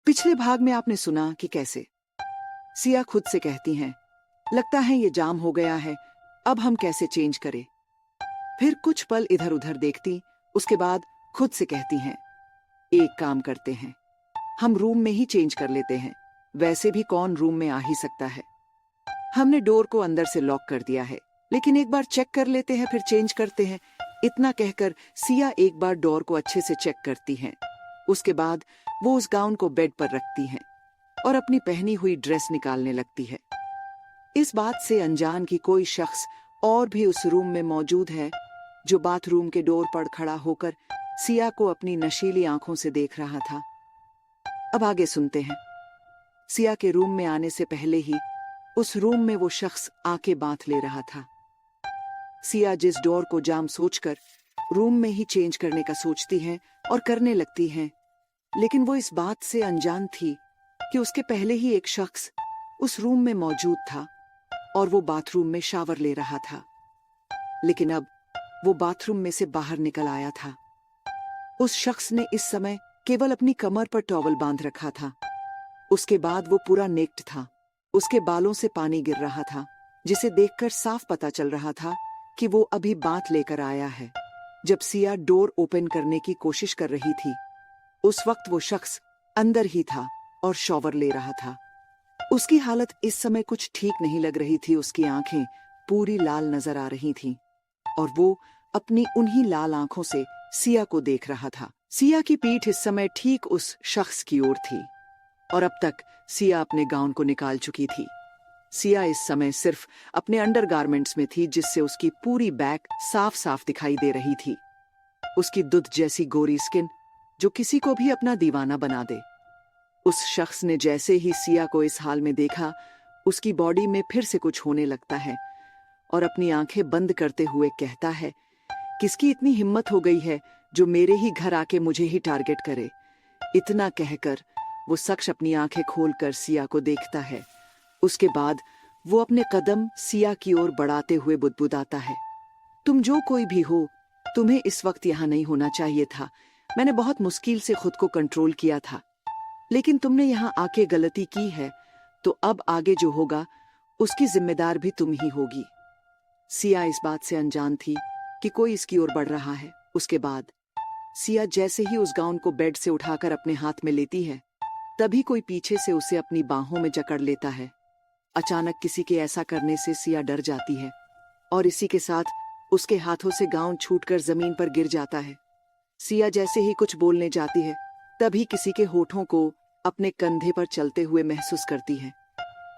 पिछले भाग में आपने सुना कि कैसे सिया खुद से कहती हैं, लगता है ये जाम हो गया है, अब हम कैसे चेंज करें। फिर कुछ पल इधर उधर देखती, उसके बाद खुद से कहती हैं, एक काम करते हैं, हम रूम में ही चेंज कर लेते हैं, वैसे भी कौन रूम में आ ही सकता है। हमने डोर को अंदर से लॉक कर दिया है, लेकिन एक बार चेक कर लेते हैं, फिर चेंज करते हैं। इतना कहकर सिया एक बार डोर को अच्छे से चेक करती हैं। उसके बाद वो उस गाउन को बेड पर रखती हैं और अपनी पहनी हुई ड्रेस निकालने लगती है। इस बात से अनजान कि कोई शख्स और भी उस रूम में मौजूद है, जो बाथरूम के डोर पर खड़ा होकर सिया को अपनी नशीली आंखों से देख रहा था। अब आगे सुनते हैं। सिया के रूम में आने से पहले ही उस रूम में वो शख्स आंखें बांध ले रहा था। सिया जिस डोर को जाम सोचकर रूम में ही चेंज करने का सोचती है और करने लगती है, लेकिन वो इस बात से अनजान थी कि उसके पहले ही एक शख्स उस रूम में मौजूद था और वो बाथरूम में शावर ले रहा था। लेकिन अब वो बाथरूम में से बाहर निकल आया था। उस शख्स ने इस समय केवल अपनी कमर पर टॉवल बांध रखा था। उसके बाद वो पूरा नेक्ड था। उसके बालों से पानी गिर रहा था, जिसे देखकर साफ पता चल रहा था कि वो अभी बाथ लेकर आया है। जब सिया डोर ओपन करने की कोशिश कर रही थी, उस वक्त वो शख्स अंदर ही था और शॉवर ले रहा था। उसकी हालत इस समय कुछ ठीक नहीं लग रही थी। उसकी आंखें पूरी लाल नजर आ रही थीं और वो अपनी उन्हीं लाल आंखों से सिया को देख रहा था। सिया की पीठ इस समय ठीक उस शख्स की ओर थी और अब तक सिया अपने गाउन को निकाल चुकी थी। सिया इस समय सिर्फ अपने अंडरगारमेंट्स में थी, जिससे उसकी पूरी बैक साफ साफ दिखाई दे रही थी। उसकी दूध जैसी गोरी स्किन जो किसी को भी अपना दीवाना बना दे। उस शख्स ने जैसे ही सिया को इस हाल में देखा, उसकी बॉडी में फिर से कुछ होने लगता है और अपनी आंखें बंद करते हुए कहता है, किसकी इतनी हिम्मत हो गई है जो मेरे ही घर आके मुझे ही टारगेट करे। इतना कहकर वो शख्स अपनी आंखें खोलकर सिया को देखता है। उसके बाद वो अपने कदम सिया की ओर बढ़ाते हुए बुदबुदाता है, तुम जो कोई भी हो, तुम्हें इस वक्त यहाँ नहीं होना चाहिए था। मैंने बहुत मुश्किल से खुद को कंट्रोल किया था, लेकिन तुमने यहाँ आके गलती की है, तो अब आगे जो होगा उसकी जिम्मेदार भी तुम ही होगी। सिया इस बात से अनजान थी कि कोई इसकी ओर बढ़ रहा है। उसके बाद सिया जैसे ही उस गाउन को बेड से उठाकर अपने हाथ में लेती है, तभी कोई पीछे से उसे अपनी बाहों में जकड़ लेता है। अचानक किसी के ऐसा करने से सिया डर जाती है और इसी के साथ उसके हाथों से गाउन छूटकर जमीन पर गिर जाता है। सिया जैसे ही कुछ बोलने जाती है, तभी किसी के होठों को अपने कंधे पर चलते हुए महसूस करती है,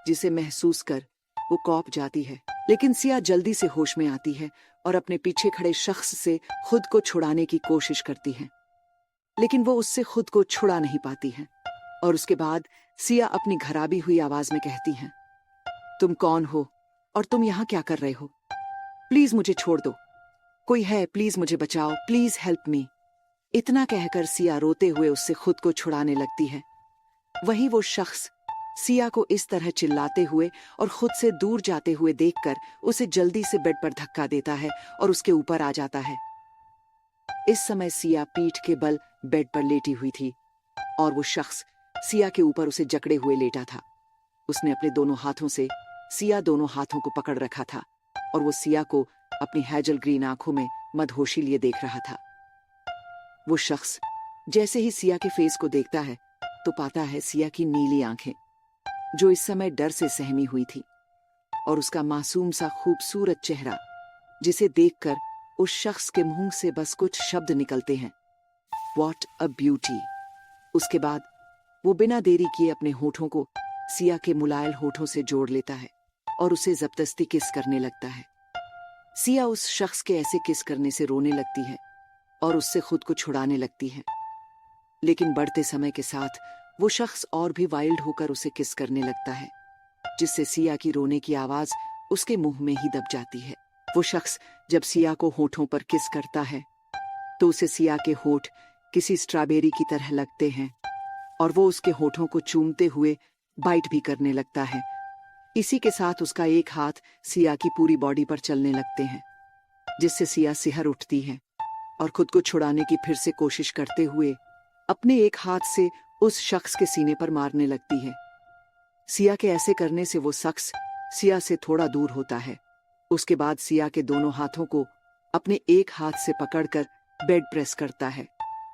जिसे महसूस कर वो कौंप जाती है। लेकिन सिया जल्दी से होश में आती है और अपने पीछे खड़े शख्स से खुद को छुड़ाने की कोशिश करती है, लेकिन वो उससे खुद को छुड़ा नहीं पाती है। और उसके बाद सिया अपनी घराबी हुई आवाज में कहती है, तुम कौन हो और तुम यहाँ क्या कर रहे हो? प्लीज मुझे छोड़ दो, कोई है, प्लीज मुझे बचाओ, प्लीज हेल्प मी। इतना कहकर सिया रोते हुए उससे खुद को छुड़ाने लगती है। वहीं वो शख्स सिया को इस तरह चिल्लाते हुए और खुद से दूर जाते हुए देखकर उसे जल्दी से बेड पर धक्का देता है और उसके ऊपर आ जाता है। इस समय सिया पीठ के बल बेड पर लेटी हुई थी और वो शख्स सिया के ऊपर उसे जकड़े हुए लेटा था। उसने अपने दोनों हाथों से सिया दोनों हाथों को पकड़ रखा था और वो सिया को अपनी हैजल ग्रीन आंखों में मदहोशी लिए देख रहा था। वो शख्स जैसे ही सिया के फेस को देखता है, तो पाता है सिया की नीली आंखें, जो इस समय डर से सहमी हुई थी, और उसका मासूम सा खूबसूरत चेहरा, जिसे देखकर उस शख्स के मुंह से बस कुछ शब्द निकलते हैं, व्हाट अ ब्यूटी। उसके बाद वो बिना देरी किए अपने होठों को सिया के मुलायम होठों से जोड़ लेता है और उसे जबरदस्ती किस करने लगता है। सिया उस शख्स के ऐसे किस करने से रोने लगती है और उससे खुद को छुड़ाने लगती है, लेकिन बढ़ते समय के साथ वो शख्स और भी वाइल्ड होकर उसे किस करने लगता है, जिससे सिया की रोने की आवाज उसके मुंह में ही दब जाती है। वो शख्स जब सिया को होठों पर किस करता है, तो उसे सिया के होठ किसी स्ट्रॉबेरी की तरह लगते हैं और वो उसके होठों को चूमते हुए बाइट भी करने लगता है। इसी के साथ उसका एक हाथ सिया की पूरी बॉडी पर चलने लगते हैं, जिससे सिया सिहर उठती है और खुद को छुड़ाने की फिर से कोशिश करते हुए अपने एक हाथ से उस शख्स के सीने पर मारने लगती है। सिया के ऐसे करने से वो शख्स सिया से थोड़ा दूर होता है। उसके बाद सिया के दोनों हाथों को अपने एक हाथ से पकड़कर बेड प्रेस करता है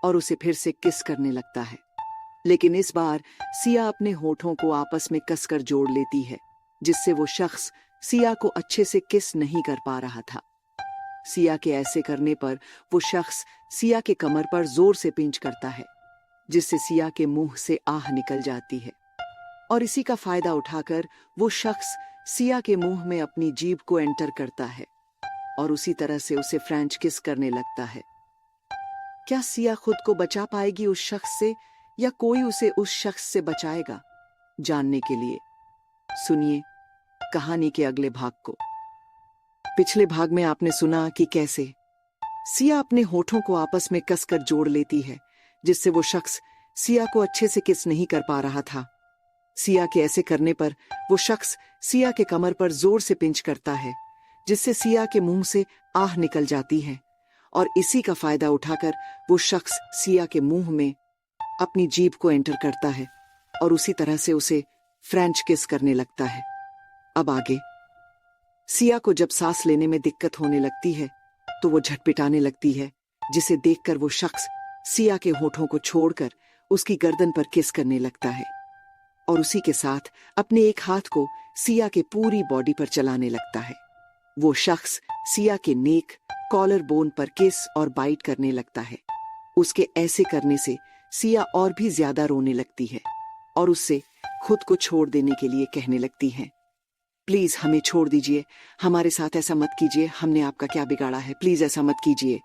और उसे फिर से किस करने लगता है। लेकिन इस बार सिया अपने होठों को आपस में कसकर जोड़ लेती है, जिससे वो शख्स सिया को अच्छे से किस नहीं कर पा रहा था। सिया के ऐसे करने पर वो शख्स सिया के कमर पर जोर से पिंच करता है, जिससे सिया के मुंह से आह निकल जाती है। और इसी का फायदा उठाकर वो शख्स सिया के मुंह में अपनी जीभ को एंटर करता है और उसी तरह से उसे फ्रेंच किस करने लगता है। क्या सिया खुद को बचा पाएगी उस शख्स से, या कोई उसे उस शख्स से बचाएगा? जानने के लिए सुनिए कहानी के अगले भाग को। पिछले भाग में आपने सुना कि कैसे सिया अपने होठों को आपस में कसकर जोड़ लेती है, जिससे वो शख्स सिया को अच्छे से किस नहीं कर पा रहा था। सिया के ऐसे करने पर वो शख्स सिया के कमर पर जोर से पिंच करता है, जिससे सिया के मुंह से आह निकल जाती है। और इसी का फायदा उठाकर वो शख्स सिया के मुंह में अपनी जीभ को एंटर करता है और उसी तरह से उसे फ्रेंच किस करने लगता है। अब आगे सिया को जब सांस लेने में दिक्कत होने लगती है तो वो झटपिटाने लगती है, जिसे देखकर वो शख्स सिया के होठों को छोड़कर उसकी गर्दन पर किस करने लगता है और उसी के साथ अपने एक हाथ को सिया के पूरी बॉडी पर चलाने लगता है। वो शख्स सिया के नेक, कॉलर बोन पर किस और बाइट करने लगता है। उसके ऐसे करने से सिया और भी ज्यादा रोने लगती है और उससे खुद को छोड़ देने के लिए कहने लगती है, प्लीज हमें छोड़ दीजिए, हमारे साथ ऐसा मत कीजिए, हमने आपका क्या बिगाड़ा है, प्लीज ऐसा मत कीजिए।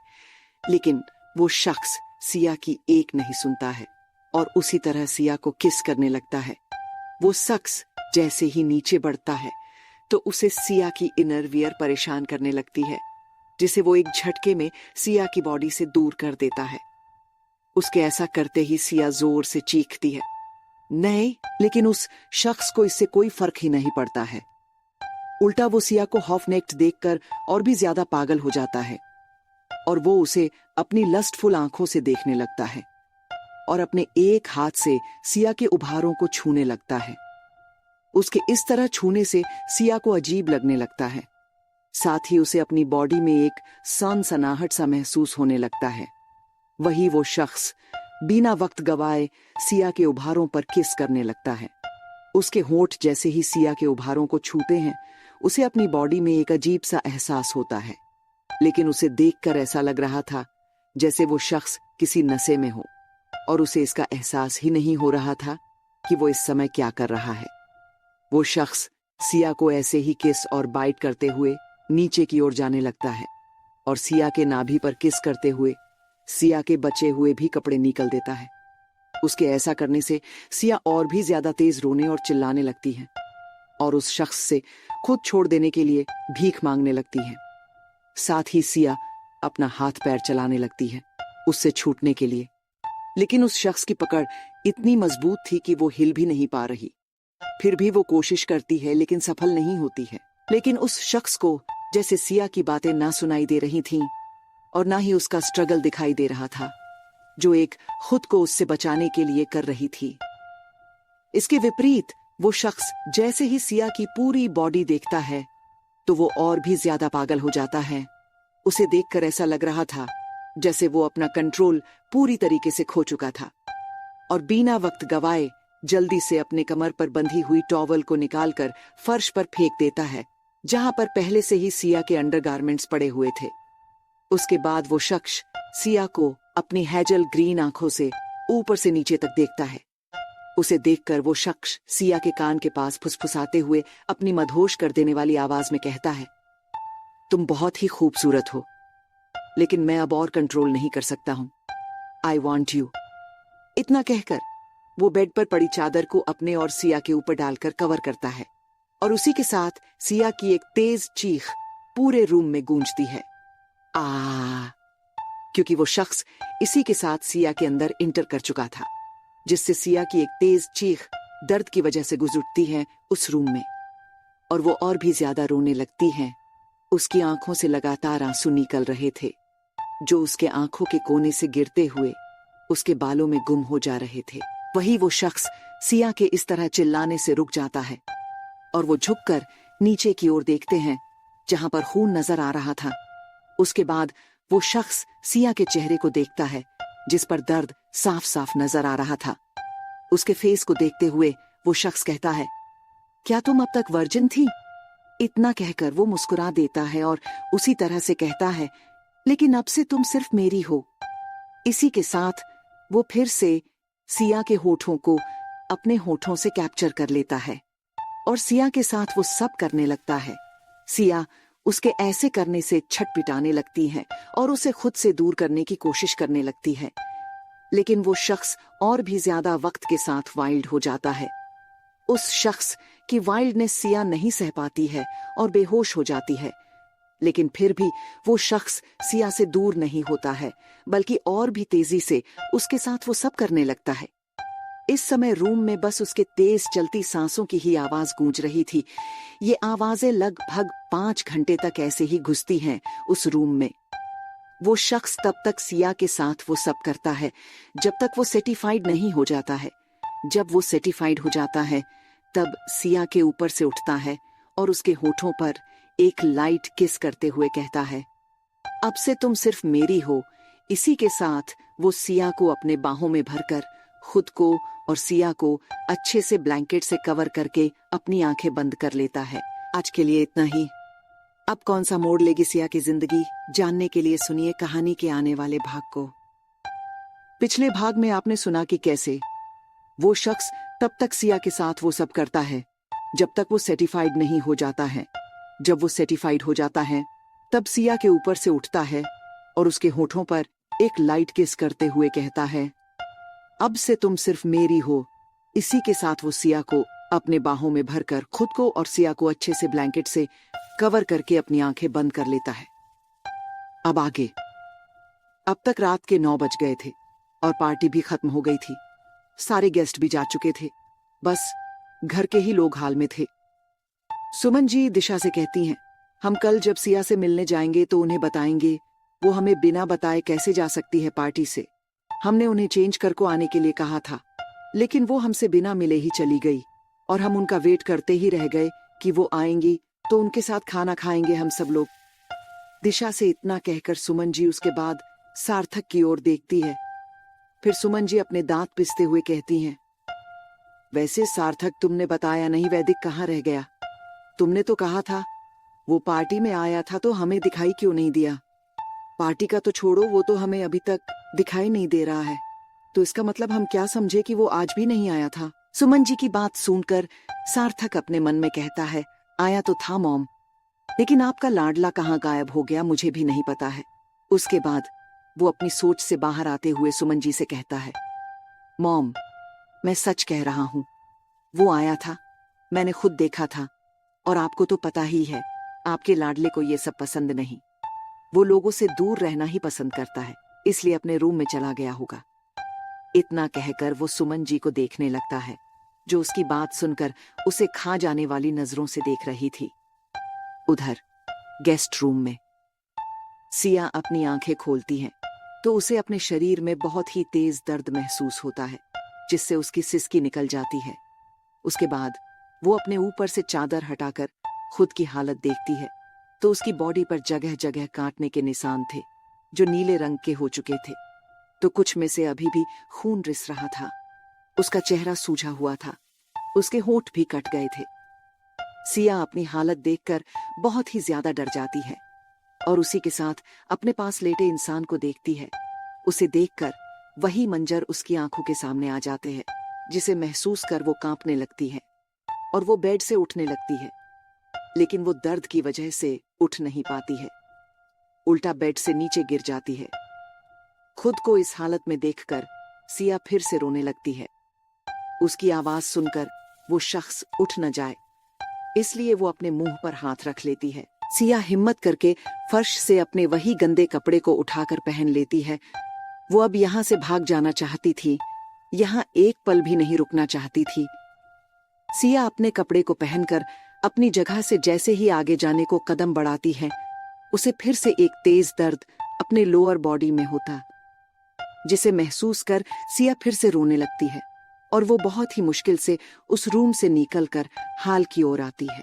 लेकिन वो शख्स सिया की एक नहीं सुनता है और उसी तरह सिया को किस करने लगता है। वो शख्स जैसे ही नीचे बढ़ता है तो उसे सिया की इनर वियर परेशान करने लगती है, जिसे वो एक झटके में सिया की बॉडी से दूर कर देता है। उसके ऐसा करते ही सिया जोर से चीखती है। नहीं, लेकिन उस शख्स को इससे कोई फर्क ही नहीं पड़ता है। उल्टा वो सिया को हाफ नेक्ड देखकर और भी ज्यादा पागल हो जाता है और वो उसे अपनी लस्टफुल आंखों से देखने लगता है और अपने एक हाथ से सिया के उभारों को छूने लगता है। उसके इस तरह छूने से सिया को अजीब लगने लगता है। साथ ही उसे अपनी बॉडी में एक सनसनाहट सा महसूस होने लगता है। वही वो शख्स बिना वक्त गवाए सिया के उभारों पर किस करने लगता है। उसके होंठ जैसे ही सिया के उभारों को छूते हैं, उसे अपनी बॉडी में एक अजीब सा एहसास होता है, लेकिन उसे देखकर ऐसा लग रहा था जैसे वो शख्स किसी नशे में हो और उसे इसका एहसास ही नहीं हो रहा था कि वो इस समय क्या कर रहा है। वो शख्स सिया को ऐसे ही किस और बाइट करते हुए नीचे की ओर जाने लगता है और सिया के नाभि पर किस करते हुए सिया के बचे हुए भी कपड़े निकल देता है। उसके ऐसा करने से सिया और भी ज्यादा तेज रोने और चिल्लाने लगती है और उस शख्स से खुद छोड़ देने के लिए भीख मांगने लगती है। साथ ही सिया अपना हाथ पैर चलाने लगती है उससे छूटने के लिए, लेकिन उस शख्स की पकड़ इतनी मजबूत थी कि वो हिल भी नहीं पा रही। फिर भी वो कोशिश करती है लेकिन सफल नहीं होती है। लेकिन उस शख्स को जैसे सिया की बातें ना सुनाई दे रही थीं और ना ही उसका स्ट्रगल दिखाई दे रहा था जो एक खुद को उससे बचाने के लिए कर रही थी। इसके विपरीत वो शख्स जैसे ही सिया की पूरी बॉडी देखता है तो वो और भी ज्यादा पागल हो जाता है। उसे देखकर ऐसा लग रहा था जैसे वो अपना कंट्रोल पूरी तरीके से खो चुका था और बिना वक्त गवाए जल्दी से अपने कमर पर बंधी हुई टॉवल को निकालकर फर्श पर फेंक देता है, जहां पर पहले से ही सिया के अंडरगारमेंट्स पड़े हुए थे। उसके बाद वो शख्स सिया को अपनी हेजल ग्रीन आंखों से ऊपर से नीचे तक देखता है। उसे देखकर वो शख्स सिया के कान के पास फुसफुसाते हुए अपनी मदहोश कर देने वाली आवाज में कहता है, तुम बहुत ही खूबसूरत हो, लेकिन मैं अब और कंट्रोल नहीं कर सकता हूं। I want you. इतना कहकर वो बेड पर पड़ी चादर को अपने और सिया के ऊपर डालकर कवर करता है और उसी के साथ सिया की एक तेज चीख पूरे रूम में गूंजती है, आ, क्योंकि वो शख्स इसी के साथ सिया के अंदर इंटर कर चुका था, जिससे सिया की एक तेज चीख दर्द की वजह से गुजरती है उस रूम में और वो और भी ज्यादा रोने लगती है। उसकी आंखों से लगातार आंसू निकल रहे थे जो उसके आंखों के कोने से गिरते हुए उसके बालों में गुम हो जा रहे थे। वही वो शख्स सिया के इस तरह चिल्लाने से रुक जाता है और वो झुककर नीचे की ओर देखते हैं जहां पर खून नजर आ रहा था। उसके बाद वो शख्स सिया के चेहरे को देखता है जिस पर दर्द साफ साफ नजर आ रहा था। उसके फेस को देखते हुए वो शख्स कहता है, क्या तुम अब तक वर्जिन थी? इतना कहकर वो मुस्कुरा देता है और उसी तरह से कहता है, लेकिन अब से तुम सिर्फ मेरी हो। इसी के साथ वो फिर से सिया के होठों को अपने होठों से कैप्चर कर लेता है और सिया के साथ वो सब करने लगता है। सिया उसके ऐसे करने से छटपिटाने लगती है और उसे खुद से दूर करने की कोशिश करने लगती है, लेकिन वो शख्स और भी ज्यादा वक्त के साथ वाइल्ड हो जाता है। उस शख्स की वाइल्डनेस सिया नहीं सह पाती है और बेहोश हो जाती है, लेकिन फिर भी वो शख्स सिया से दूर नहीं होता है, बल्कि और भी तेजी से उसके साथ वो सब करने लगता है। इस समय रूम में बस उसके तेज चलती सांसों की ही आवाज गूंज रही थी। ये आवाजें लगभग 5 घंटे तक ऐसे ही घुसती हैं उस रूम में। वो शख्स तब तक सिया के साथ वो सब करता है जब तक वो सेटिफाइड नहीं हो जाता है। जब वो सेटिफाइड हो जाता है तब सिया के ऊपर से उठता है और उसके होठों पर एक लाइट किस करते हुए कहता है, अब से तुम सिर्फ मेरी हो। इसी के साथ वो सिया को अपने बाहों में भरकर खुद को और सिया को अच्छे से ब्लैंकेट से कवर करके अपनी आंखें बंद कर लेता है। आज के लिए इतना ही। अब कौन सा मोड़ लेगी सिया की जिंदगी, जानने के लिए सुनिए कहानी के आने वाले भाग को। पिछले भाग में आपने सुना कि कैसे वो शख्स तब तक सिया के साथ वो सब करता है जब तक वो सर्टिफाइड नहीं हो जाता है। जब वो सर्टिफाइड हो जाता है तब सिया के ऊपर से उठता है और उसके होठों पर एक लाइट किस करते हुए कहता है, अब से तुम सिर्फ मेरी हो। इसी के साथ वो सिया को अपने बाहों में भरकर खुद को और सिया को अच्छे से ब्लैंकेट से कवर करके अपनी आंखें बंद कर लेता है। अब आगे। अब तक रात के 9 बज गए थे और पार्टी भी खत्म हो गई थी। सारे गेस्ट भी जा चुके थे, बस घर के ही लोग हाल में थे। सुमन जी दिशा से कहती हैं, हम कल जब सिया से मिलने जाएंगे तो उन्हें बताएंगे। वो हमें बिना बताए कैसे जा सकती है पार्टी से। हमने उन्हें चेंज कर को आने के लिए कहा था, लेकिन वो हमसे बिना मिले ही चली गई और हम उनका वेट करते ही रह गए कि वो आएंगी तो उनके साथ खाना खाएंगे हम सब लोग। दिशा से इतना कहकर सुमन जी उसके बाद सार्थक की ओर देखती है। फिर सुमन जी अपने दांत पिसते हुए कहती हैं, वैसे सार्थक तुमने बताया नहीं वैदिक कहाँ रह गया? तुमने तो कहा था वो पार्टी में आया था तो हमें दिखाई क्यों नहीं दिया? पार्टी का तो छोड़ो, वो तो हमें अभी तक दिखाई नहीं दे रहा है, तो इसका मतलब हम क्या समझे कि वो आज भी नहीं आया था? सुमन जी की बात सुनकर सार्थक अपने मन में कहता है, आया तो था मॉम, लेकिन आपका लाडला कहाँ गायब हो गया मुझे भी नहीं पता है। उसके बाद वो अपनी सोच से बाहर आते हुए सुमन जी से कहता है, मॉम मैं सच कह रहा हूँ, वो आया था, मैंने खुद देखा था, और आपको तो पता ही है आपके लाडले को ये सब पसंद नहीं। वो लोगों से दूर रहना ही पसंद करता है, इसलिए अपने रूम में चला गया होगा। इतना कहकर वो सुमन जी को देखने लगता है, जो उसकी बात सुनकर उसे खा जाने वाली नजरों से देख रही थी। उधर गेस्ट रूम में सिया अपनी आंखें खोलती है तो उसे अपने शरीर में बहुत ही तेज दर्द महसूस होता है, जिससे उसकी सिसकी निकल जाती है। उसके बाद वो अपने ऊपर से चादर हटाकर खुद की हालत देखती है तो उसकी बॉडी पर जगह जगह काटने के निशान थे, जो नीले रंग के हो चुके थे, तो कुछ में से अभी भी खून रिस रहा था। उसका चेहरा सूजा हुआ था, उसके होंठ भी कट गए थे। सिया अपनी हालत देखकर बहुत ही ज्यादा डर जाती है और उसी के साथ अपने पास लेटे इंसान को देखती है। उसे देखकर वही मंजर उसकी आंखों के सामने आ जाते हैं, जिसे महसूस कर वो कांपने लगती है और वो बेड से उठने लगती है, लेकिन वो दर्द की वजह से उठ नहीं पाती है, उल्टा बेड से नीचे गिर जाती है। खुद को इस हालत में देखकर सिया फिर से रोने लगती है। उसकी आवाज सुनकर वो शख्स उठ न जाए, इसलिए वो अपने मुंह पर हाथ रख लेती है। सिया हिम्मत करके फर्श से अपने वही गंदे कपड़े को उठाकर पहन लेती है। वो अब यहाँ से भाग जाना चाहती थी, यहाँ एक पल भी नहीं रुकना चाहती थी। सिया अपने कपड़े को पहनकर अपनी जगह से जैसे ही आगे जाने को कदम बढ़ाती है, उसे फिर से एक तेज दर्द अपने लोअर बॉडी में होता, जिसे महसूस कर सिया फिर से रोने लगती है और वो बहुत ही मुश्किल से उस रूम से निकलकर हाल की ओर आती है।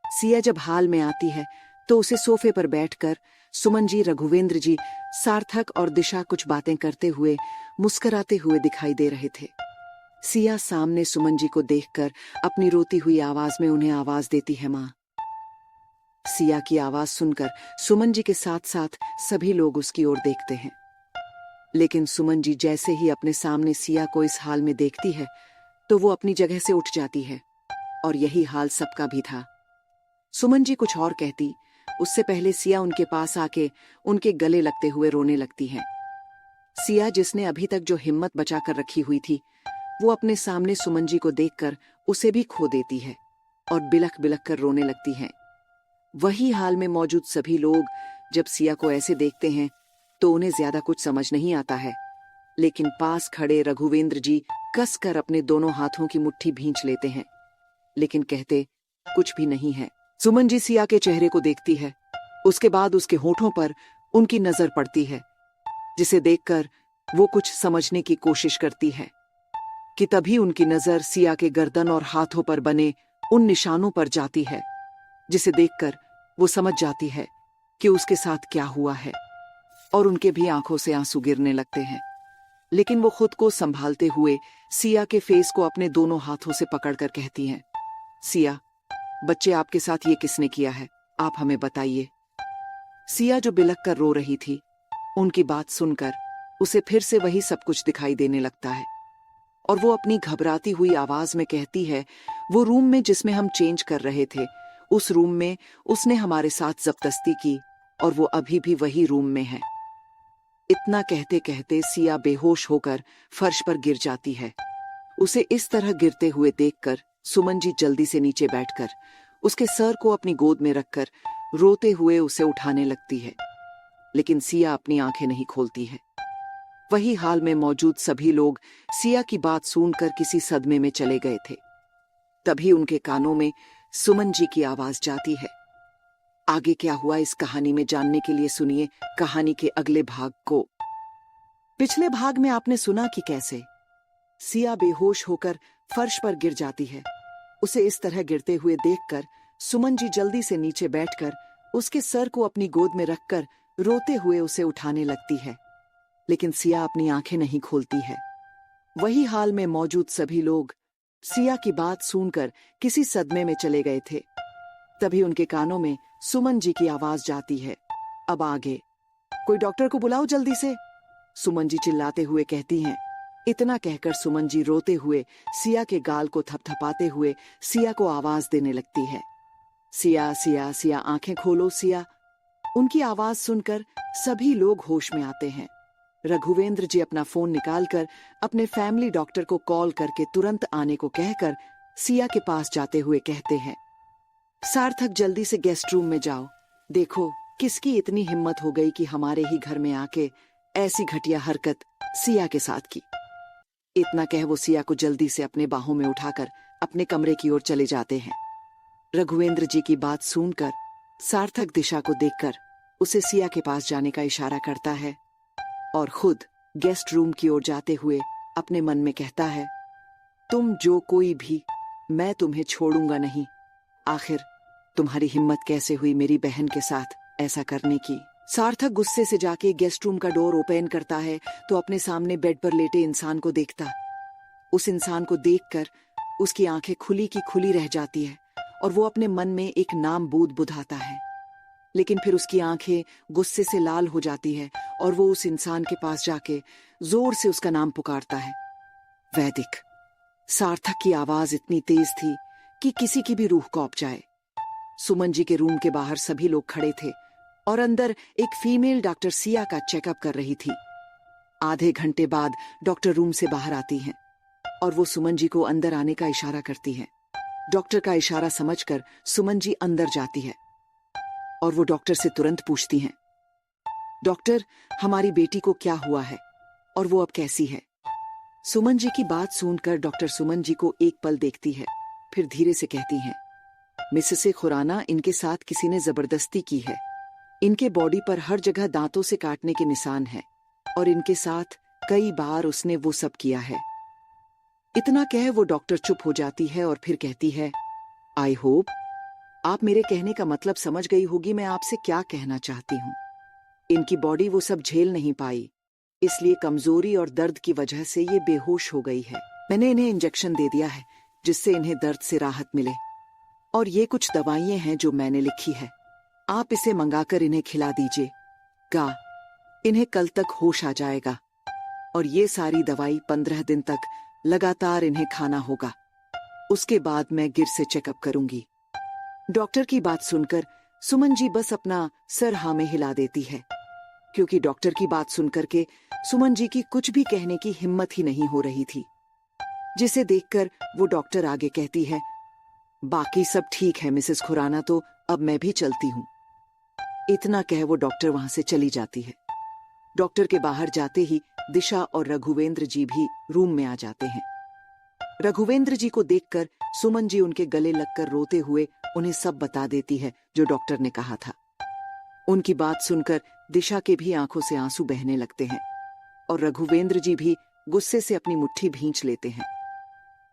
सिया जब हाल में आती है तो उसे सोफे पर बैठकर सुमन जी, रघुवेंद्र जी, सार्थक और दिशा कुछ बातें करते हुए मुस्कुराते हुए दिखाई दे रहे थे। सिया सामने सुमन जी को देखकर अपनी रोती हुई आवाज में उन्हें आवाज देती है, माँ। सिया की आवाज सुनकर सुमन जी के साथ साथ सभी लोग उसकी ओर देखते हैं, लेकिन सुमन जी जैसे ही अपने सामने सिया को इस हाल में देखती है तो वो अपनी जगह से उठ जाती है, और यही हाल सबका भी था। सुमन जी कुछ और कहती उससे पहले सिया उनके पास आके उनके गले लगते हुए रोने लगती है। सिया, जिसने अभी तक जो हिम्मत बचा कर रखी हुई थी, वो अपने सामने सुमन जी को देखकर उसे भी खो देती है और बिलख बिलख कर रोने लगती है। वही हाल में मौजूद सभी लोग जब सिया को ऐसे देखते हैं तो उन्हें ज्यादा कुछ समझ नहीं आता है, लेकिन पास खड़े रघुवेंद्र जी कसकर अपने दोनों हाथों की मुट्ठी भींच लेते हैं, लेकिन कहते कुछ भी नहीं है। सुमन जी सिया के चेहरे को देखती है, उसके बाद उसके होठों पर उनकी नजर पड़ती है, जिसे देखकर वो कुछ समझने की कोशिश करती है कि तभी उनकी नजर सिया के गर्दन और हाथों पर बने उन निशानों पर जाती है, जिसे देखकर वो समझ जाती है कि उसके साथ क्या हुआ है, और उनके भी आंखों से आंसू गिरने लगते हैं। लेकिन वो खुद को संभालते हुए सिया के फेस को अपने दोनों हाथों से पकड़कर कहती हैं, सिया, बच्चे, आपके साथ ये किसने किया है? आप हमें बताइए। सिया जो बिलख कर रो रही थी, उनकी बात सुनकर उसे फिर से वही सब कुछ दिखाई देने लगता है, और वो अपनी घबराती हुई आवाज में कहती है, वो रूम में जिसमें हम चेंज कर रहे थे, उस रूम में उसने हमारे साथ जबरदस्ती की, और वो अभी भी वही रूम में है। इतना कहते कहते सिया बेहोश होकर फर्श पर गिर जाती है। उसे इस तरह गिरते हुए देखकर सुमन जी जल्दी से नीचे बैठकर उसके सर को अपनी गोद में रखकर रोते हुए उसे उठाने लगती है, लेकिन सिया अपनी आंखें नहीं खोलती है। वही हाल में मौजूद सभी लोग सिया की बात सुनकर किसी सदमे में चले गए थे। तभी उनके कानों में सुमन जी की आवाज जाती है। आगे क्या हुआ इस कहानी में जानने के लिए सुनिए कहानी के अगले भाग को। पिछले भाग में आपने सुना कि कैसे सिया बेहोश होकर फर्श पर गिर जाती है। उसे इस तरह गिरते हुए देखकर सुमन जी जल्दी से नीचे बैठकर उसके सर को अपनी गोद में रखकर रोते हुए उसे उठाने लगती है, लेकिन सिया अपनी आंखें नहीं खोलती है। वही हाल में मौजूद सभी लोग सिया की बात सुनकर किसी सदमे में चले गए थे। तभी उनके कानों में सुमन जी की आवाज जाती है, अब आगे कोई डॉक्टर को बुलाओ जल्दी से। सुमन जी चिल्लाते हुए कहती हैं। इतना कहकर सुमन जी रोते हुए सिया के गाल को थपथपाते हुए सिया को आवाज देने लगती है, सिया, सिया, सिया, आंखें खोलो सिया। उनकी आवाज सुनकर सभी लोग होश में आते हैं। रघुवेंद्र जी अपना फोन निकालकर अपने फैमिली डॉक्टर को कॉल करके तुरंत आने को कहकर सिया के पास जाते हुए कहते हैं, सार्थक, जल्दी से गेस्ट रूम में जाओ, देखो किसकी इतनी हिम्मत हो गई कि हमारे ही घर में आके ऐसी घटिया हरकत सिया के साथ की। इतना कह वो सिया को जल्दी से अपने बाहों में उठाकर अपने कमरे की ओर चले जाते हैं। रघुवेंद्र जी की बात सुनकर सार्थक दिशा को देखकर उसे सिया के पास जाने का इशारा करता है और खुद गेस्ट रूम की ओर जाते हुए अपने मन में कहता है, तुम जो कोई भी, मैं तुम्हें छोड़ूंगा नहीं। आखिर तुम्हारी हिम्मत कैसे हुई मेरी बहन के साथ ऐसा करने की। सार्थक गुस्से से जाके गेस्ट रूम का डोर ओपन करता है तो अपने सामने बेड पर लेटे इंसान को देखता। उस इंसान को देखकर उसकी आंखें खुली की खुली रह जाती है और वो अपने मन में एक नाम बुदबुदाता है, लेकिन फिर उसकी आंखें गुस्से से लाल हो जाती है और वो उस इंसान के पास जाके जोर से उसका नाम पुकारता है, वैदिक। सार्थक की आवाज इतनी तेज थी कि किसी की भी रूह कौंप जाए। सुमन जी के रूम के बाहर सभी लोग खड़े थे और अंदर एक फीमेल डॉक्टर सिया का चेकअप कर रही थी। आधे घंटे बाद डॉक्टर रूम से बाहर आती हैं और वो सुमन जी को अंदर आने का इशारा करती हैं। डॉक्टर का इशारा समझकर सुमन जी अंदर जाती है और वो डॉक्टर से तुरंत पूछती हैं, डॉक्टर, हमारी बेटी को क्या हुआ है और वो अब कैसी है? सुमन जी की बात सुनकर डॉक्टर सुमन जी को एक पल देखती है, फिर धीरे से कहती हैं, मिसेस खुराना, इनके साथ किसी ने जबरदस्ती की है। इनके बॉडी पर हर जगह दांतों से काटने के निशान हैं और इनके साथ कई बार उसने वो सब किया है। इतना कह वो डॉक्टर चुप हो जाती है और फिर कहती है, आई होप आप मेरे कहने का मतलब समझ गई होगी मैं आपसे क्या कहना चाहती हूँ। इनकी बॉडी वो सब झेल नहीं पाई, इसलिए कमजोरी और दर्द की वजह से ये बेहोश हो गई है। मैंने इन्हें इंजेक्शन दे दिया है जिससे इन्हें दर्द से राहत मिले, और ये कुछ दवाइयां हैं जो मैंने लिखी है। आप इसे मंगाकर इन्हें खिला दीजिएगा, इन्हें कल तक होश आ जाएगा। और ये सारी दवाई 15 दिन तक लगातार इन्हें खाना होगा। उसके बाद मैं गिर से चेकअप करूंगी। डॉक्टर की बात सुनकर सुमन जी बस अपना सर हाँ में हिला देती है, क्योंकि डॉक्टर की बात सुनकर के सुमन जी की कुछ भी कहने की हिम्मत ही नहीं हो रही थी। जिसे देखकर वो डॉक्टर आगे कहती है, बाकी सब ठीक है मिसेस खुराना, तो अब मैं भी चलती हूँ। इतना कह वो डॉक्टर वहां से चली जाती है। डॉक्टर के बाहर जाते ही दिशा और रघुवेंद्र जी भी रूम में आ जाते हैं। रघुवेंद्र जी को देखकर सुमन जी उनके गले लगकर रोते हुए उन्हें सब बता देती है जो डॉक्टर ने कहा था। उनकी बात सुनकर दिशा के भी आंखों से आंसू बहने लगते हैं और रघुवेंद्र जी भी गुस्से से अपनी मुट्ठी भींच लेते हैं।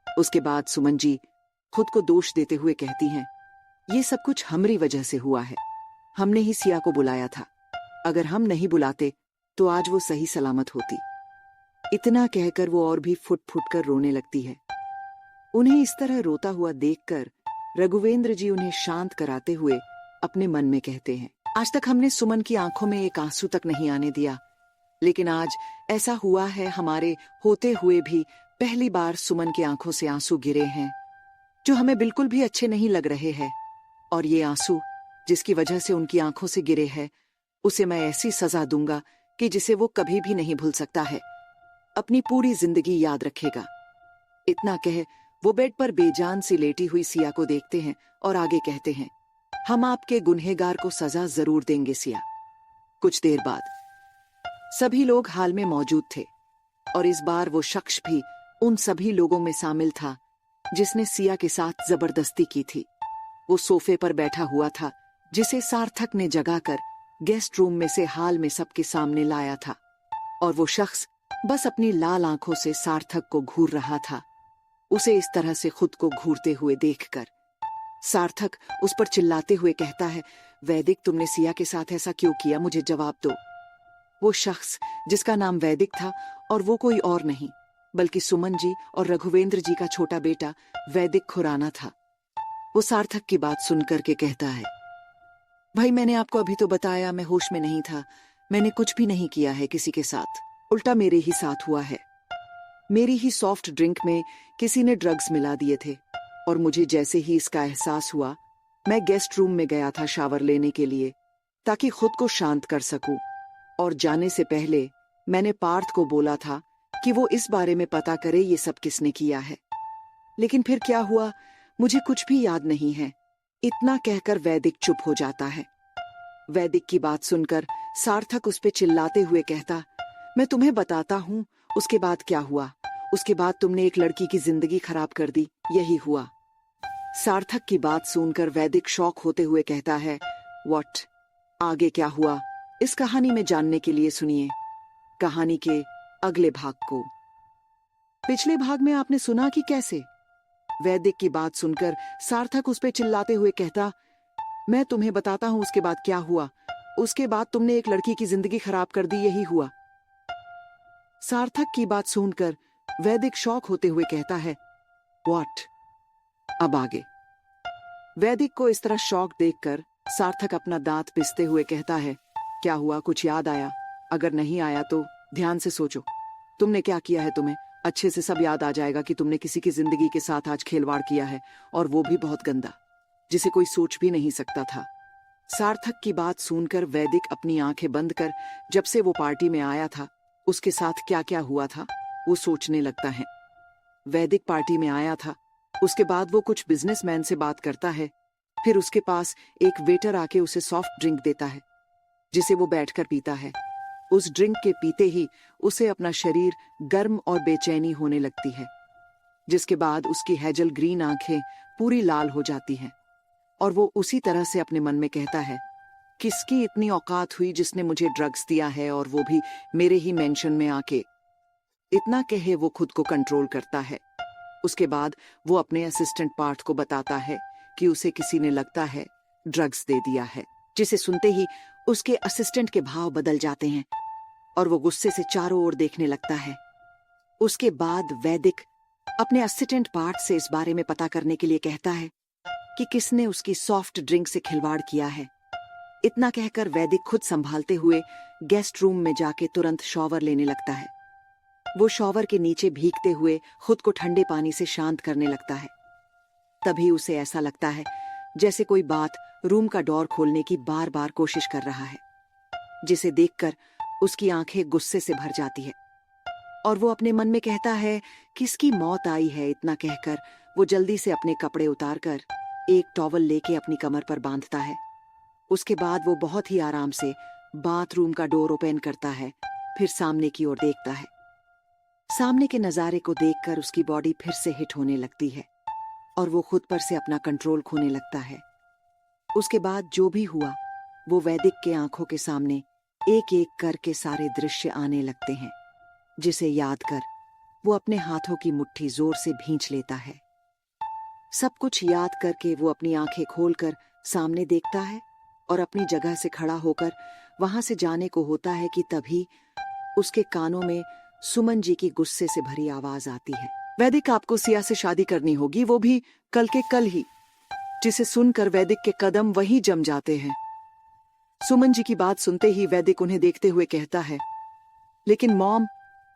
उसके बाद सुमन जी खुद को दोष देते हुए कहती हैं, ये सब कुछ हमारी वजह से हुआ है। हमने ही सिया को बुलाया था, अगर हम नहीं बुलाते तो आज वो सही सलामत होती। इतना कहकर वो और भी फुट फुट कर रोने लगती है। उन्हें इस तरह रोता हुआ देखकर रघुवेंद्र जी उन्हें शांत कराते हुए अपने मन में कहते हैं, आज तक हमने सुमन की आंखों में एक आंसू तक नहीं आने दिया, लेकिन आज ऐसा हुआ है हमारे होते हुए भी पहली बार सुमन की आंखों से आंसू गिरे हैं जो हमें बिल्कुल भी अच्छे नहीं लग रहे हैं। और ये आंसू जिसकी वजह से उनकी आंखों से गिरे हैं, उसे मैं ऐसी सजा दूंगा कि जिसे वो कभी भी नहीं भूल सकता है, अपनी पूरी जिंदगी याद रखेगा। इतना कह वो बेड पर बेजान सी लेटी हुई सिया को देखते हैं और आगे कहते हैं, हम आपके गुनहगार को सजा जरूर देंगे सिया। कुछ देर बाद सभी लोग हाल में मौजूद थे और इस बार वो शख्स भी उन सभी लोगों में शामिल था जिसने सिया के साथ जबरदस्ती की थी। वो सोफे पर बैठा हुआ था जिसे सार्थक ने जगाकर गेस्ट रूम में से हाल में सबके सामने लाया था, और वो शख्स बस अपनी लाल आंखों से सार्थक को घूर रहा था। उसे इस तरह से खुद को घूरते हुए देखकर सार्थक उस पर चिल्लाते हुए कहता है, वैदिक तुमने सिया के साथ ऐसा क्यों किया, मुझे जवाब दो। वो शख्स जिसका नाम वैदिक था और वो कोई और नहीं बल्कि सुमन जी और रघुवेंद्र जी का छोटा बेटा वैदिक खुराना था। वो सार्थक की बात सुनकर के कहता है, भाई मैंने आपको अभी तो बताया मैं होश में नहीं था, मैंने कुछ भी नहीं किया है किसी के साथ, उल्टा मेरे ही साथ हुआ है। मेरी ही सॉफ्ट ड्रिंक में किसी ने ड्रग्स मिला दिए थे और मुझे जैसे ही इसका एहसास हुआ मैं गेस्ट रूम में गया था शावर लेने के लिए ताकि खुद को शांत कर सकूं, और जाने से पहले मैंने पार्थ को बोला था कि वो इस बारे में पता करे ये सब किसने किया है, लेकिन फिर क्या हुआ मुझे कुछ भी याद नहीं है। इतना कहकर वैदिक चुप हो जाता है। वैदिक की बात सुनकर सार्थक उस पे चिल्लाते हुए कहता, मैं तुम्हें बताता हूँ उसके बाद क्या हुआ। उसके बाद तुमने एक लड़की की जिंदगी खराब कर दी, यही हुआ। सार्थक की बात सुनकर वैदिक शॉक होते हुए कहता है, व्हाट, आगे क्या हुआ इस कहानी में जानने के लिए सुनिए कहानी के अगले भाग को। पिछले भाग में आपने सुना कि कैसे वैदिक की बात सुनकर सार्थक उस पे चिल्लाते हुए कहता, मैं तुम्हें बताता हूं उसके बाद क्या हुआ। उसके बाद तुमने एक लड़की की जिंदगी खराब कर दी, यही हुआ। सार्थक की बात सुनकर वैदिक शॉक होते हुए कहता है, व्हाट, अब आगे। वैदिक को इस तरह शॉक देखकर सार्थक अपना दांत पिसते हुए कहता है, क्या हुआ, कुछ याद आया? अगर नहीं आया तो ध्यान से सोचो, तुमने क्या किया है, तुम्हें अच्छे से सब याद आ जाएगा कि तुमने किसी की जिंदगी के साथ आज खेलवाड़ किया है, और वो भी बहुत गंदा, जिसे कोई सोच भी नहीं सकता था। सार्थक की बात सुनकर वैदिक अपनी आंखें बंद कर जब से वो पार्टी में आया था उसके साथ क्या क्या हुआ था वो सोचने लगता है। वैदिक पार्टी में आया था, उसके बाद वो कुछ बिजनेसमैन से बात करता है, फिर उसके पास एक वेटर आके उसे सॉफ्ट ड्रिंक देता है जिसे वो बैठकर पीता है। उस ड्रिंक के पीते ही उसे अपना शरीर गर्म और बेचैनी होने लगती है, जिसके बाद उसकी हेजल ग्रीन आंखें पूरी लाल हो जाती हैं और वो उसी तरह से अपने मन में कहता है, किसकी इतनी औकात हुई जिसने मुझे ड्रग्स दिया है और वो भी मेरे ही मेंशन में आके। इतना कहे वो खुद को कंट्रोल करता है उसके बाद वो अपने असिस्टेंट पार्थ को बताता है कि उसे किसी ने लगता है ड्रग्स दे दिया है, जिसे सुनते ही उसके असिस्टेंट के भाव बदल जाते हैं और वो गुस्से से चारों ओर देखने लगता है। उसके बाद वैदिक अपने असिस्टेंट पार्थ से इस बारे में पता करने के लिए कहता है कि किसने उसकी सॉफ्ट ड्रिंक से खिलवाड़ किया है। इतना कहकर वैदिक खुद संभालते हुए गेस्ट रूम में जाके तुरंत शॉवर लेने लगता है। वो शॉवर के नीचे भीगते हुए खुद को ठंडे पानी से शांत करने लगता है। तभी उसे ऐसा लगता है जैसे कोई बात रूम का डोर खोलने की बार बार कोशिश कर रहा है, जिसे देखकर उसकी आंखें गुस्से से भर जाती है और वो अपने मन में कहता है किसकी मौत आई है। इतना कहकर वो जल्दी से अपने कपड़े उतारकर एक टॉवल लेके अपनी कमर पर बांधता है। उसके बाद वो बहुत ही आराम से बाथरूम का डोर ओपन करता है, फिर सामने की ओर देखता है। सामने के नजारे को देखकर उसकी बॉडी फिर से हिट होने लगती है और वो खुद पर से अपना कंट्रोल खोने लगता है। उसके बाद जो भी हुआ वो वैदिक के आंखों के सामने एक एक करके सारे दृश्य आने लगते हैं, जिसे याद कर वो अपने हाथों की मुट्ठी जोर से भींच लेता है। सब कुछ याद करके वो अपनी आंखें खोलकर सामने देखता है और अपनी जगह से खड़ा होकर वहां से जाने को होता है कि तभी उसके कानों में सुमन जी की गुस्से से भरी आवाज आती है, वैदिक आपको सिया से शादी करनी होगी, वो भी कल के कल ही। जिसे सुनकर वैदिक के कदम वहीं जम जाते हैं। सुमन जी की बात सुनते ही वैदिक उन्हें देखते हुए कहता है, लेकिन मॉम,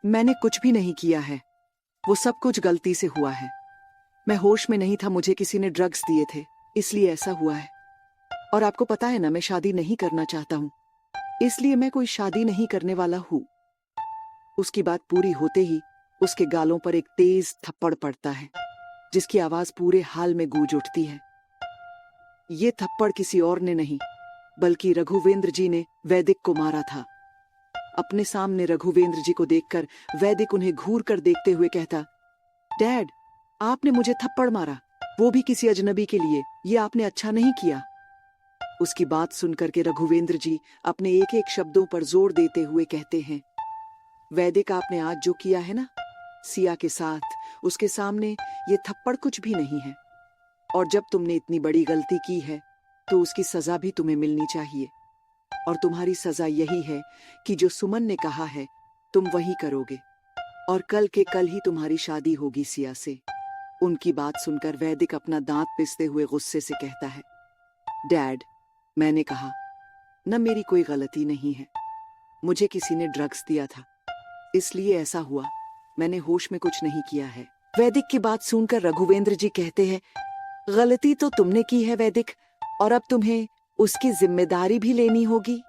मैंने कुछ भी नहीं किया है, वो सब कुछ गलती से हुआ है। मैं होश में नहीं था, मुझे किसी ने ड्रग्स दिए थे, इसलिए ऐसा हुआ है। और आपको पता है ना, मैं शादी नहीं करना चाहता हूं, इसलिए मैं कोई शादी नहीं करने वाला हूं। उसकी बात पूरी होते ही उसके गालों पर एक तेज थप्पड़ पड़ता है, जिसकी आवाज पूरे हाल में गूंज उठती है। ये थप्पड़ किसी और ने नहीं बल्कि रघुवेंद्र जी ने वैदिक को मारा था। अपने सामने रघुवेंद्र जी को देखकर वैदिक उन्हें घूर कर देखते हुए कहता, डैड, आपने मुझे थप्पड़ मारा, वो भी किसी अजनबी के लिए, ये आपने अच्छा नहीं किया। उसकी बात सुनकर के रघुवेंद्र जी अपने एक एक शब्दों पर जोर देते हुए कहते हैं, वैदिक, आपने आज जो किया है ना सिया के साथ, उसके सामने ये थप्पड़ कुछ भी नहीं है। और जब तुमने इतनी बड़ी गलती की है तो उसकी सजा भी तुम्हें मिलनी चाहिए। और तुम्हारी सजा यही है कि जो सुमन ने कहा है तुम वही करोगे, और कल के कल ही तुम्हारी शादी होगी सिया से। उनकी बात सुनकर वैदिक अपना दांत पिसते हुए गुस्से से कहता है, डैड, मैंने कहा न, मेरी कोई गलती नहीं है, मुझे किसी ने ड्रग्स दिया था, इसलिए ऐसा हुआ, मैंने होश में कुछ नहीं किया है। वैदिक की बात सुनकर रघुवेंद्र जी कहते हैं, गलती तो तुमने की है वैदिक, और अब तुम्हें उसकी जिम्मेदारी भी लेनी होगी।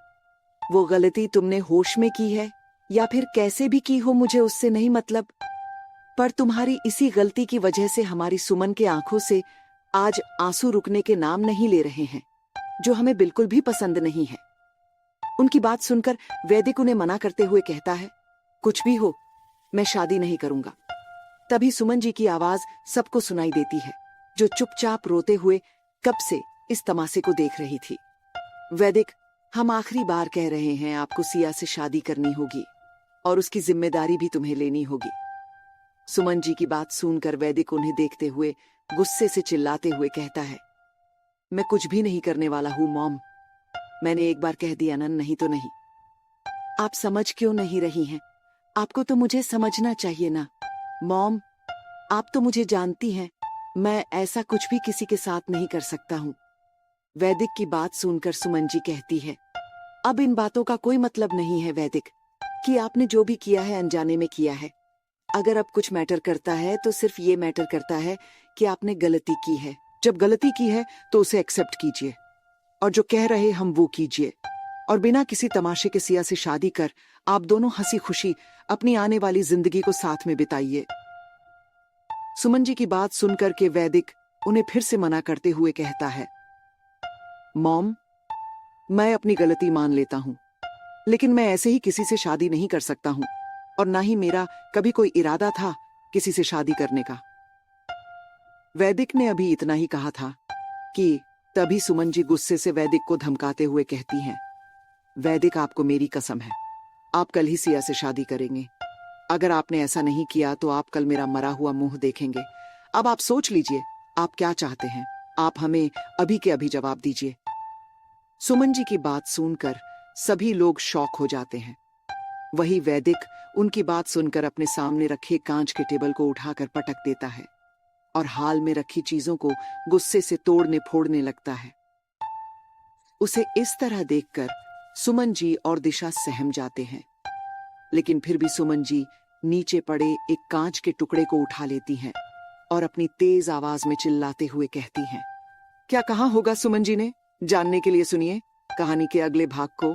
वो गलती तुमने होश में की है या फिर कैसे भी की हो, मुझे उससे नहीं मतलब, पर तुम्हारी इसी गलती की वजह से हमारी सुमन के आंखों से आज आंसू रुकने के नाम नहीं ले रहे हैं, जो हमें बिल्कुल भी पसंद नहीं है। उनकी बात सुनकर वैदिक उन्हें मना करते हुए कहता है, कुछ भी हो, मैं शादी नहीं करूंगा। तभी सुमन जी की आवाज सबको सुनाई देती है, जो चुपचाप रोते हुए कब से इस तमाशे को देख रही थी। वैदिक, हम आखिरी बार कह रहे हैं, आपको सिया से शादी करनी होगी और उसकी जिम्मेदारी भी तुम्हें लेनी होगी। सुमन जी की बात सुनकर वैदिक उन्हें देखते हुए गुस्से से चिल्लाते हुए कहता है, मैं कुछ भी नहीं करने वाला हूं मॉम, मैंने एक बार कह दिया ना, नहीं तो नहीं। आप समझ क्यों नहीं रही हैं? आपको तो मुझे समझना चाहिए ना मॉम, आप तो मुझे जानती हैं, मैं ऐसा कुछ भी किसी के साथ नहीं कर सकता हूं। वैदिक की बात सुनकर सुमन जी कहती है, अब इन बातों का कोई मतलब नहीं है वैदिक, कि आपने जो भी किया है अनजाने में किया है। अगर अब कुछ मैटर करता है तो सिर्फ ये मैटर करता है कि आपने गलती की है। जब गलती की है तो उसे एक्सेप्ट कीजिए और जो कह रहे हम वो कीजिए, और बिना किसी तमाशे के सिया से शादी कर आप दोनों हंसी खुशी अपनी आने वाली जिंदगी को साथ में बिताइए। सुमन जी की बात सुनकर के वैदिक उन्हें फिर से मना करते हुए कहता है, मॉम, मैं अपनी गलती मान लेता हूं, लेकिन मैं ऐसे ही किसी से शादी नहीं कर सकता हूं, और ना ही मेरा कभी कोई इरादा था किसी से शादी करने का। वैदिक ने अभी इतना ही कहा था कि तभी सुमन जी गुस्से से वैदिक को धमकाते हुए कहती हैं, वैदिक, आपको मेरी कसम है, आप कल ही सिया से शादी करेंगे। अगर आपने ऐसा नहीं किया तो आप कल मेरा मरा हुआ मुंह देखेंगे। अब आप सोच लीजिए, आप क्या चाहते हैं। आप हमें अभी के अभी जवाब दीजिए। सुमन जी की बात सुनकर सभी लोग शॉक हो जाते हैं। वही वैदिक उनकी बात सुनकर अपने सामने रखे कांच के टेबल को उठाकर पटक देता है और हाल में रखी चीजों को गुस्से से तोड़ने फोड़ने लगता है। उसे इस तरह देखकर सुमन जी और दिशा सहम जाते हैं, लेकिन फिर भी सुमन जी नीचे पड़े एक कांच के टुकड़े को उठा लेती हैं और अपनी तेज आवाज में चिल्लाते हुए कहती हैं, क्या कहा होगा सुमन जी ने? जानने के लिए सुनिए कहानी के अगले भाग को।